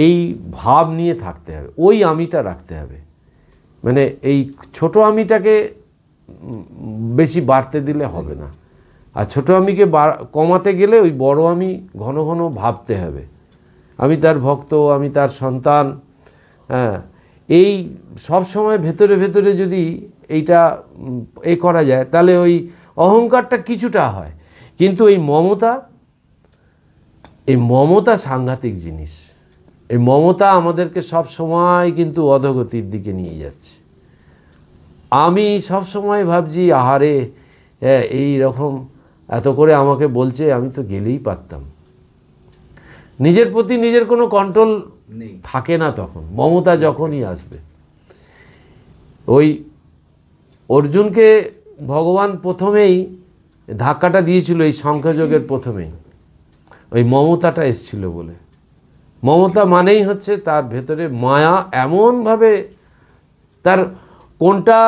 Speaker 1: এই ভাব নিয়ে থাকতে হবে, ওই আমিটা রাখতে হবে। এই ছোট আমিটাকে বেশি বাড়তে দিলে হবে না, আর ছোট আমিকে কমাতে গেলে ওই বড় আমি ঘন ঘন ভাবতে হবে, আমি তার ভক্ত, আমি তার সন্তান। এই সব সময় ভেতরে ভেতরে যদি এইটা করা যায় তাহলে ওই অহংকারটা কিছুটা হয়, কিন্তু এই মমতা সাংঘাতিক জিনিস। এই মমতা আমাদেরকে সব সময় কিন্তু অধোগতির দিকে নিয়ে যাচ্ছে। আমি সব সময় ভাবছি আহারে এই রকম এত করে আমাকে বলছে, আমি তো গেলেই পারতাম। নিজের প্রতি নিজের কোনো কন্ট্রোল থাকে না তখন, মমতা যখনই আসবে। ওই অর্জুনকে ভগবান প্রথমেই ধাক্কাটা দিয়েছিল এই সংখ্যাযোগের প্রথমেই, ওই মমতাটা এসছিল বলে। মমতা মানেই হচ্ছে তার ভেতরে মায়া এমনভাবে, তার কোনটা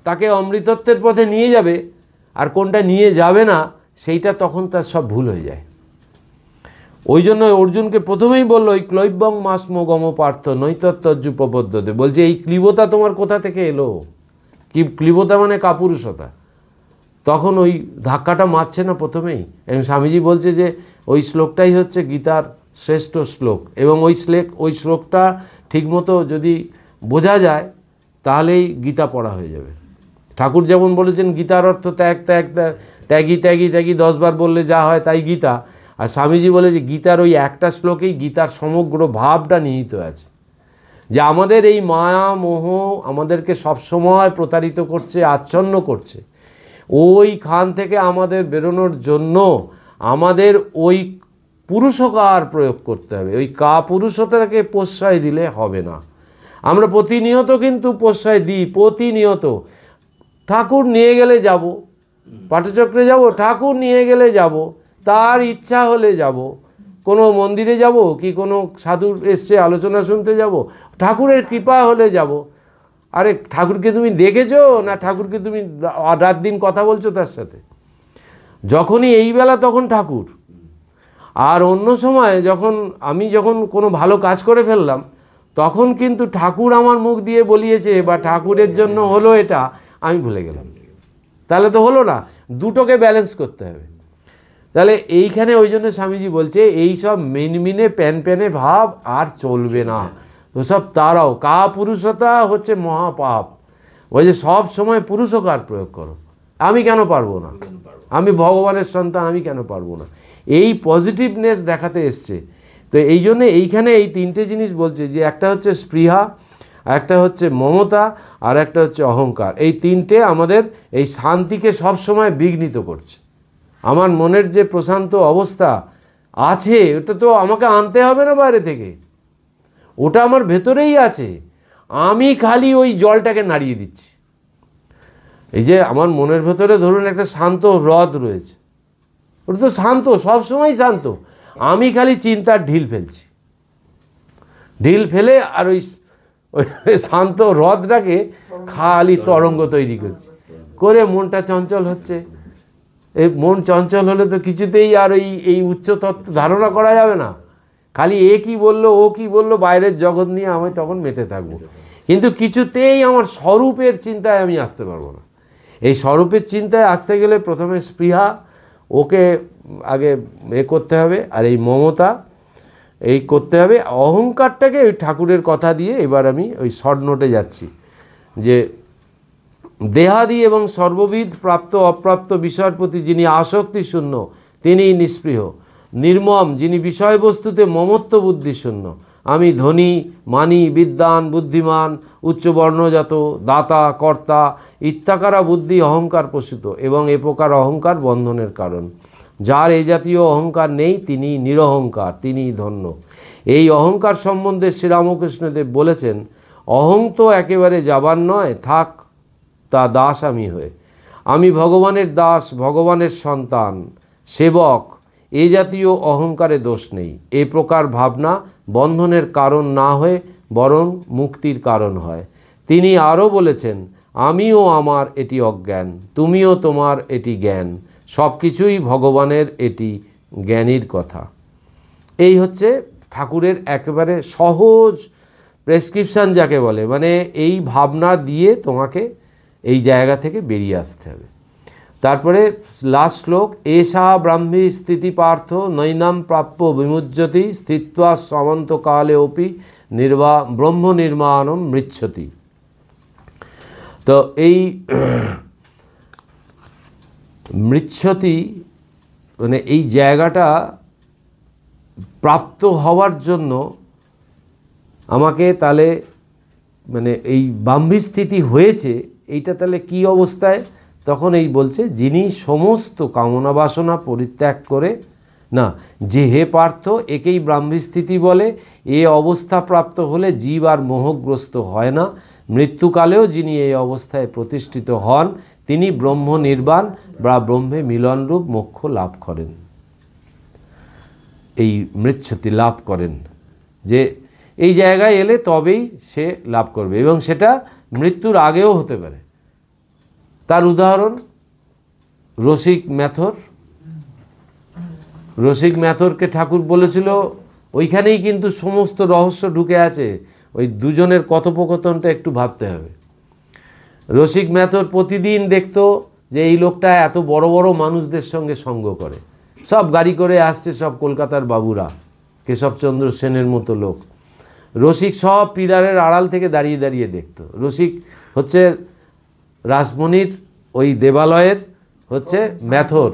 Speaker 1: তাকে অমৃতত্বের পথে নিয়ে যাবে আর কোনটা নিয়ে যাবে না, সেইটা তখন তার সব ভুল হয়ে যায়। ওই জন্য অর্জুনকে প্রথমেই বললো, ওই ক্লৈব্যং মাস্ম গম পার্থ নৈতত্তজ্জু প্রপদ্যতে, বলছে এই ক্লীবতা তোমার কোথা থেকে এলো? কি ক্লীবতা মানে কাপুরুষতা। তখন ওই ধাক্কাটা মারছে না প্রথমেই। এবং স্বামীজি বলছে যে ওই শ্লোকটাই হচ্ছে গীতার শ্রেষ্ঠ শ্লোক, এবং ওই শ্লোকটা ঠিকমতো যদি বোঝা যায় তাহলেই গীতা পড়া হয়ে যাবে। ঠাকুর যেমন বলেছেন গীতার অর্থ ত্যাগ ত্যাগ ত্যাগী ত্যাগী ত্যাগী 10 বার বললে যা হয় তাই গীতা, আর স্বামীজি বলে যে গীতার ওই একটা শ্লোকেই গীতার সমগ্র ভাবটা নিহিত আছে। যে আমাদের এই মায়া মোহ আমাদেরকে সবসময় প্রতারিত করছে, আচ্ছন্ন করছে। ওইখান থেকে আমাদের বেরোনোর জন্য আমাদের ওই পুরুষকার প্রয়োগ করতে হবে। ওই পুরুষতাকে প্রশ্রয় দিলে হবে না। আমরা প্রতিনিয়ত কিন্তু প্রশ্রয় দিই, প্রতিনিয়ত। ঠাকুর নিয়ে গেলে যাব, পাঠচক্রে যাব, ঠাকুর নিয়ে গেলে যাব, তার ইচ্ছা হলে যাব, কোনো মন্দিরে যাব কি কোনো সাধুর এসছে আলোচনা শুনতে যাব, ঠাকুরের কৃপা হলে যাব। আরে ঠাকুরকে তুমি দেখেছো না? ঠাকুরকে তুমি রাত দিন কথা বলছো তার সাথে? যখনই এই বেলা তখন ঠাকুর, আর অন্য সময় যখন কোনো ভালো কাজ করে ফেললাম তখন কিন্তু ঠাকুর আমার মুখ দিয়ে বলিয়েছে বা ঠাকুরের জন্য হলো এটা, আমি ভুলে গেলাম। তাহলে তো হলো না, দুটোকে ব্যালেন্স করতে হবে। তাহলে এইখানে ওই জন্য স্বামীজি বলছে এই সব মিনমিনে প্যানে ভাব আর চলবে না। তো সব তারাও পুরুষতা হচ্ছে মহাপাপ। ওই যে সব সময় পুরুষকার প্রয়োগ করো, আমি কেন পারবো না, আমি ভগবানের সন্তান, আমি কেন পারবো না, এই পজিটিভনেস দেখাতে এসছে। তো এই জন্য এইখানে এই তিনটে জিনিস বলছে, যে একটা হচ্ছে স্পৃহা, একটা হচ্ছে মমতা, আর একটা হচ্ছে অহংকার। এই তিনটে আমাদের এই শান্তিকে সব সময় বিঘ্নিত করছে। আমার মনের যে প্রশান্ত অবস্থা আছে ওটা তো আমাকে আনতে হবে না বাইরে থেকে, ওটা আমার ভেতরেই আছে। আমি খালি ওই জলটাকে নাড়িয়ে দিচ্ছি। এই যে আমার মনের ভেতরে ধরুন একটা শান্ত হ্রদ রয়েছে, ওটা তো শান্ত, সবসময় শান্ত। আমি খালি চিন্তার ঢিল ফেলছি, ঢিল ফেলে আর ওই শান্ত হ্রদটাকে খালি তরঙ্গ তৈরি করছি, করে মনটা চঞ্চল হচ্ছে। এই মন চঞ্চল হলে তো কিছুতেই আর এই উচ্চ তত্ত্ব ধারণা করা যাবে না। খালি এ কী বললো, ও কী বললো, বাইরের জগৎ নিয়ে আমি তখন মেতে থাকবো, কিন্তু কিছুতেই আমার স্বরূপের চিন্তায় আমি আসতে পারবো না। এই স্বরূপের চিন্তায় আসতে গেলে প্রথমে স্পৃহা, ওকে আগে করতে হবে, আর এই মমতা এই করতে হবে। অহংকারটাকে ওই ঠাকুরের কথা দিয়ে এবার আমি ওই শর্ট নোটে যাচ্ছি, যে দেহাদি এবং সর্ববিধ প্রাপ্ত অপ্রাপ্ত বিষয়ের প্রতি যিনি আসক্তি শূন্য তিনিই নিষ্পৃহ। নির্মম, যিনি বিষয়বস্তুতে মমত্ব বুদ্ধি শূন্য। আমি ধনী, মানি, বিদ্বান, বুদ্ধিমান, উচ্চবর্ণজাত, দাতা, কর্তা ইত্যাকারা বুদ্ধি অহংকার প্রসূত, এবং এ প্রকার অহংকার বন্ধনের কারণ। যার এই জাতীয় অহংকার নেই তিনি নিরহংকার, তিনিই ধন্য। এই অহংকার সম্বন্ধে শ্রীরামকৃষ্ণদেব বলেছেন, অহং তো একেবারে যাবার নয়, থাক তা দাস আমি হয়ে। আমি ভগবানের দাস, ভগবানের সন্তান, সেবক, এ জাতীয় অহংকারে দোষ নেই। এ প্রকার ভাবনা বন্ধনের কারণ না হয়ে বরং মুক্তির কারণ হয়। তিনি আরও বলেছেন, আমিও আমার এটি অজ্ঞান, তুমিও তোমার এটি জ্ঞান, সব কিছুই ভগবানের এটি জ্ঞানীর কথা। এই হচ্ছে ঠাকুরের একেবারে সহজ প্রেসক্রিপশান যাকে বলে, মানে এই ভাবনা দিয়ে তোমাকে এই জায়গা থেকে বেরিয়ে আসতে হবে। তারপরে লাস্ট শ্লোক, এষা ব্রাহ্মী স্থিতি পার্থ নৈনাম প্রাপ্য বিমুজ্যতি স্থিত্বা সমন্তকালে অপি ব্রহ্ম নির্মাণম মৃচ্ছতি। তো এই মৃচ্ছতি মানে এই জায়গাটা প্রাপ্ত হওয়ার জন্য আমাকে তাহলে মানে এই ব্রাহ্মী স্থিতি হয়েছে, এইটা তাহলে কি অবস্থায়? তখন এই বলছে, যিনি সমস্ত কামনা বাসনা পরিত্যাগ করে, না, যে হে পার্থ একেই ব্রাহ্মীস্থিতি বলে, এ অবস্থা প্রাপ্ত হলে জীব আর মোহগ্রস্ত হয় না। মৃত্যুকালেও যিনি এই অবস্থায় প্রতিষ্ঠিত হন তিনি ব্রহ্ম নির্বাণ বা ব্রহ্মে মিলনরূপ মোক্ষ লাভ করেন, এই মৃচ্ছতি লাভ করেন। যে এই জায়গায় এলে তবেই সে লাভ করবে, এবং সেটা মৃত্যুর আগেও হতে পারে। তার উদাহরণ রসিক ম্যাথর। রসিক ম্যাথরকে ঠাকুর বলেছিল, ওইখানেই কিন্তু সমস্ত রহস্য ঢুকে আছে, ওই দুজনের কথোপকথনটা একটু ভাবতে হবে। রসিক ম্যাথর প্রতিদিন দেখতো যে এই লোকটা এত বড় বড় মানুষদের সঙ্গে সঙ্গ করে, সব গাড়ি করে আসছে, সব কলকাতার বাবুরা, কেশবচন্দ্র সেনের মতো লোক। রসিক সব পিলারের আড়াল থেকে দাঁড়িয়ে দাঁড়িয়ে দেখতো। রসিক হচ্ছে রাসমণির ওই দেবালয়ের হচ্ছে ম্যাথর,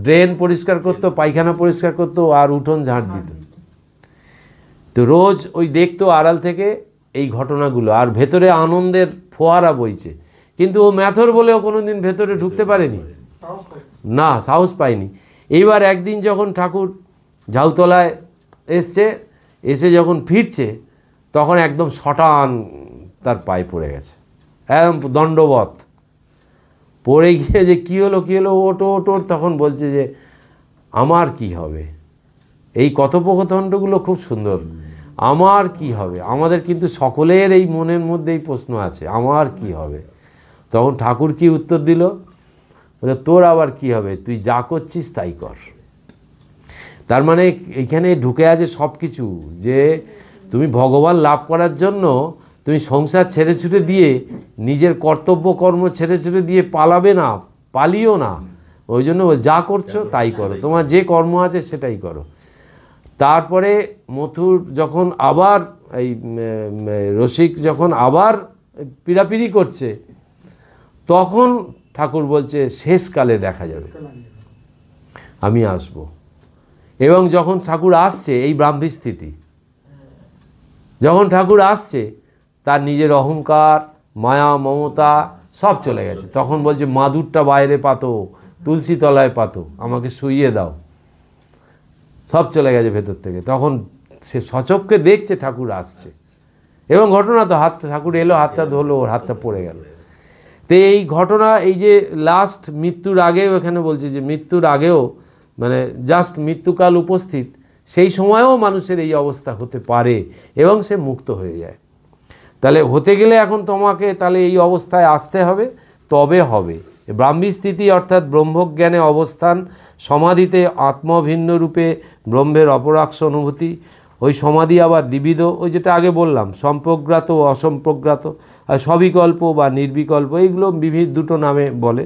Speaker 1: ড্রেন পরিষ্কার করতো, পায়খানা পরিষ্কার করতো, আর উঠোন ঝাঁট দিত। তো রোজ ওই দেখতো আড়াল থেকে এই ঘটনাগুলো, আর ভেতরে আনন্দের ফোয়ারা বইছে, কিন্তু ও ম্যাথর বলেও কোনো দিন ভেতরে ঢুকতে পারেনি, না, সাহস পায়নি। এইবার একদিন যখন ঠাকুর ঝাউতলায় এসে যখন ফিরছে, তখন একদম শটান তার পায়ে পড়ে গেছে, একদম দণ্ডবত পড়ে গিয়ে যে কী হলো ওটো ওটো, তখন বলছে যে আমার কি হবে। এই কথোপকথনগুলো খুব সুন্দর। আমার কি হবে, আমাদের কিন্তু সকলের এই মনের মধ্যে এই প্রশ্ন আছে, আমার কি হবে। তখন ঠাকুর কি উত্তর দিল, বলে তোর আবার কি হবে, তুই যা করছিস তাই কর। তার মানে এইখানে ঢুকে আছে সব কিছু, যে তুমি ভগবান লাভ করার জন্য তুমি সংসার ছেড়ে ছুটে দিয়ে, নিজের কর্তব্য কর্ম ছেড়ে ছুটে দিয়ে পালাবে না, পালিও না। ওই জন্য যা করছো তাই করো, তোমার যে কর্ম আছে সেটাই করো। তারপরে মথুর যখন আবার এই রসিক যখন আবার পিড়াপিড়ি করছে, তখন ঠাকুর বলছে শেষকালে দেখা যাবে, আমি আসব। এবং যখন ঠাকুর আসছে, এই ব্রাহ্মী স্থিতি যখন ঠাকুর আসছে, তার নিজের অহংকার, মায়া, মমতা সব চলে গেছে। তখন বলছে মাদুরটা বাইরে পাতো, তুলসী তলায় পাতো, আমাকে শুইয়ে দাও, সব চলে গেছে ভেতর থেকে। তখন সে সচক্ষে দেখছে ঠাকুর আসছে, এবং ঘটনা তো ঠাকুর এলো, হাতটা ধরলো, ওর হাতটা পড়ে গেল। তো এই ঘটনা, এই যে লাস্ট মৃত্যুর আগেও, এখানে বলছে যে মৃত্যুর আগেও, মানে জাস্ট মৃত্যুকাল উপস্থিত, সেই সময়েও মানুষের এই অবস্থা হতে পারে এবং সে মুক্ত হয়ে যায়। তাহলে হতে গেলে এখন তোমাকে তাহলে এই অবস্থায় আসতে হবে, তবে হবে। ব্রাহ্মী স্থিতি অর্থাৎ ব্রহ্মজ্ঞানে অবস্থান, সমাধিতে আত্মভিন্ন রূপে ব্রহ্মের অপরাক্ষ অনুভূতি। ওই সমাধি আবার দ্বিবিধ, ওই যেটা আগে বললাম, সম্প্রজ্ঞাত ও অসম্প্রজ্ঞাত, আর সবিকল্প বা নির্বিকল্প, এইগুলো বিভিন্ন দুটো নামে বলে।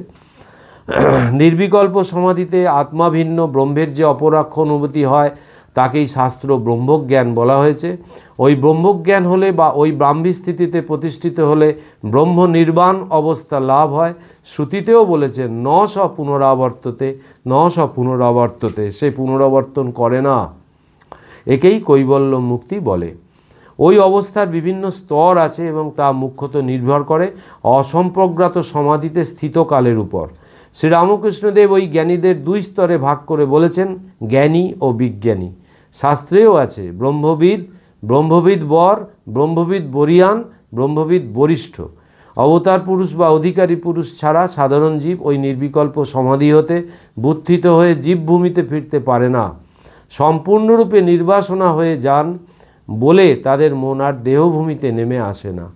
Speaker 1: নির্বিকল্প সমাধিতে আত্মাভিন্ন ব্রহ্মের যে অপরাক্ষ অনুভূতি হয়, তাকেই শাস্ত্র ব্রহ্মজ্ঞান বলা হয়েছে। ওই ব্রহ্মজ্ঞান হলে বা ওই ব্রাহ্মী স্থিতিতে প্রতিষ্ঠিত হলে ব্রহ্ম নির্বাণ অবস্থা লাভ হয়। শ্রুতিতেও বলেছে ন স পুনরাবর্ততে, ন স পুনরাবর্ততে, সে পুনরাবর্তন করে না, একেই কৈবল্য মুক্তি বলে। ওই অবস্থার বিভিন্ন স্তর আছে এবং তা মুখ্যত নির্ভর করে অসম্প্রজ্ঞাত সমাধিতে স্থিতকালের উপর। শ্রীরামকৃষ্ণদেব ওই জ্ঞানীদের দুই স্তরে ভাগ করে বলেছেন, জ্ঞানী ও বিজ্ঞানী। শাস্ত্রেও আছে ব্রহ্মবিদ বর, ব্রহ্মবিদ বরিয়ান, ব্রহ্মবিদ বরিষ্ঠ। অবতার পুরুষ বা অধিকারী পুরুষ ছাড়া সাধারণ জীব ওই নির্বিকল্প সমাধি হতে বুদ্ধিত হয়ে জীবভূমিতে ফিরতে পারে না। সম্পূর্ণরূপে নির্বাসনা হয়ে যান বলে তাদের মন আর দেহভূমিতে নেমে আসে না।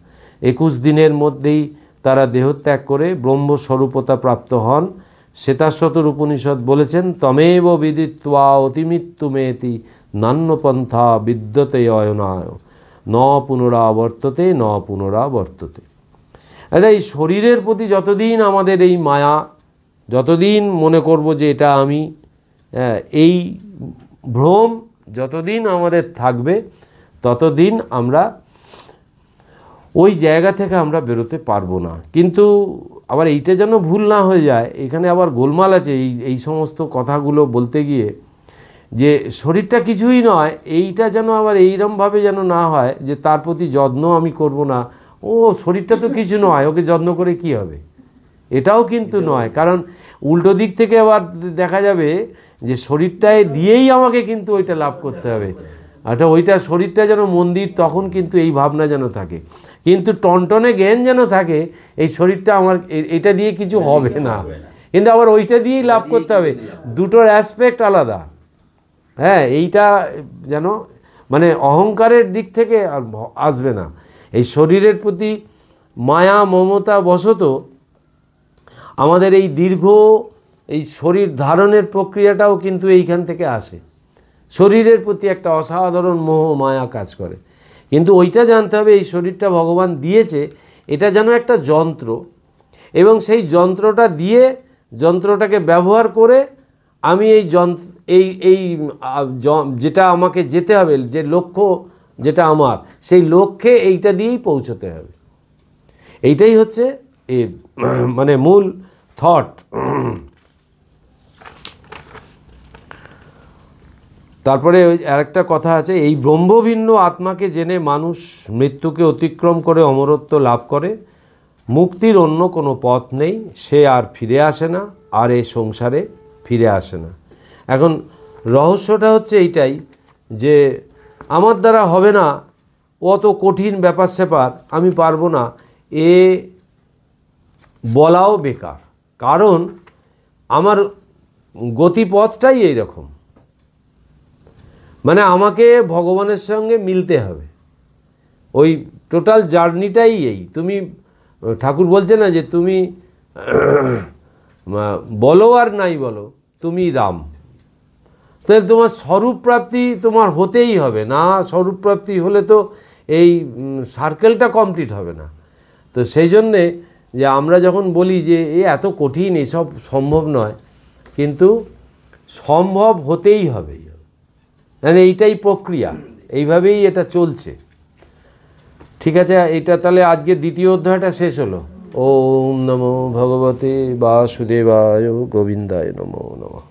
Speaker 1: 21 দিনের মধ্যেই তারা দেহত্যাগ করে ব্রহ্মস্বরূপতা প্রাপ্ত হন। শ্বেতাশ্বতর উপনিষদ বলেছেন, তমেব বিদিত্বা অতিমৃত্যুমেতি নান্যপন্থা বিদ্যতে অয়নায় ন পুনরাবর্ততে ন পুনরাবর্ততে। এই শরীরের প্রতি যতদিন আমাদের এই মায়া, যতদিন মনে করব যে এটা আমি, এই ভ্রম যতদিন আমাদের থাকবে, ততদিন আমরা ওই জায়গা থেকে আমরা বেরোতে পারবো না। কিন্তু আবার এইটা যেন ভুল না হয়ে যায়, এখানে আবার গোলমাল আছে এই সমস্ত কথাগুলো বলতে গিয়ে, যে শরীরটা কিছুই নয়, এইটা যেন আবার এইরমভাবে যেন না হয় যে তার প্রতি যত্ন আমি করব না, ও শরীরটা তো কিছু নয়, ওকে যত্ন করে কি হবে, এটাও কিন্তু নয়। কারণ উল্টো দিক থেকে আবার দেখা যাবে যে শরীরটায় দিয়েই আমাকে কিন্তু ওইটা লাভ করতে হবে, আচ্ছা ওইটা শরীরটা যেন মন্দির, তখন কিন্তু এই ভাবনা যেন থাকে, কিন্তু টনটনে জ্ঞান যেন থাকে এই শরীরটা আমার এটা দিয়ে কিছু হবে না, কিন্তু আবার ওইটা দিয়েই লাভ করতে হবে, দুটোর অ্যাসপেক্ট আলাদা। হ্যাঁ, এইটা যেন মানে অহংকারের দিক থেকে আসবে না, এই শরীরের প্রতি মায়া মমতা বশত আমাদের এই দীর্ঘ এই শরীর ধারণের প্রক্রিয়াটাও কিন্তু এইখান থেকে আসে, শরীরের প্রতি একটা অসাধারণ মোহ মায়া কাজ করে। কিন্তু ওইটা জানতে হবে এই শরীরটা ভগবান দিয়েছে, এটা যেন একটা যন্ত্র, এবং সেই যন্ত্রটা দিয়ে যন্ত্রটাকে ব্যবহার করে আমি এই এই যেটা আমাকে যেতে হবে, যে লক্ষ্য যেটা আমার, সেই লক্ষ্যে এইটা দিয়েই পৌঁছতে হবে। এইটাই হচ্ছে এর মানে মূল থট। তারপরে আরেকটা কথা আছে, এই ব্রহ্মভিন্ন আত্মাকে জেনে মানুষ মৃত্যুকে অতিক্রম করে অমরত্ব লাভ করে, মুক্তির অন্য কোনো পথ নেই, সে আর ফিরে আসে না, আর এই সংসারে ফিরে আসে না। এখন রহস্যটা হচ্ছে এইটাই যে আমার দ্বারা হবে না, অত কঠিন ব্যাপার স্যাপার আমি পারবো না, এ বলাও বেকার, কারণ আমার গতিপথটাই এই রকম, মানে আমাকে ভগবানের সঙ্গে মিলতে হবে, ওই টোটাল জার্নিটাই এই। তুমি ঠাকুর বলছে না যে তুমি বলো আর নাই বলো তুমি রাম, তাহলে তোমার স্বরূপ প্রাপ্তি তোমার হতেই হবে, না স্বরূপ প্রাপ্তি হলে তো এই সার্কেলটা কমপ্লিট হবে না। তো সেই জন্যে যে আমরা যখন বলি যে এত কঠিন, এসব সম্ভব নয়, কিন্তু সম্ভব হতেই হবে, মানে এইটাই প্রক্রিয়া, এইভাবেই এটা চলছে। ঠিক আছে, এটা তাহলে আজকে দ্বিতীয় অধ্যায়টা শেষ হলো। ওম নমো ভগবতে বাসুদেবায় গোবিন্দায় নমো নমঃ।